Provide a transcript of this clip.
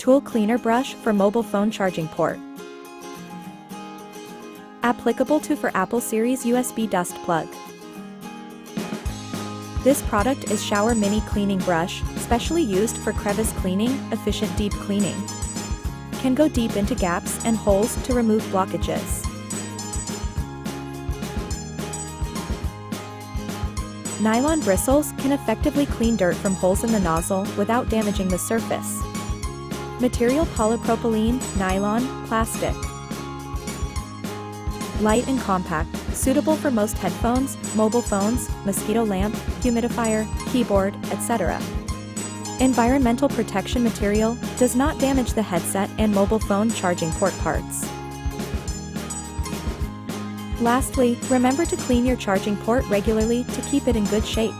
Tool cleaner brush for mobile phone charging port. Applicable to for Apple Series USB dust plug. This product is shower mini cleaning brush, specially used for crevice cleaning, efficient deep cleaning. Can go deep into gaps and holes to remove blockages. Nylon bristles can effectively clean dirt from holes in the nozzle without damaging the surface. Material polypropylene, nylon, plastic. Light and compact, suitable for most headphones, mobile phones, mosquito lamp, humidifier, keyboard, etc. Environmental protection material, does not damage the headset and mobile phone charging port parts. Lastly, remember to clean your charging port regularly to keep it in good shape.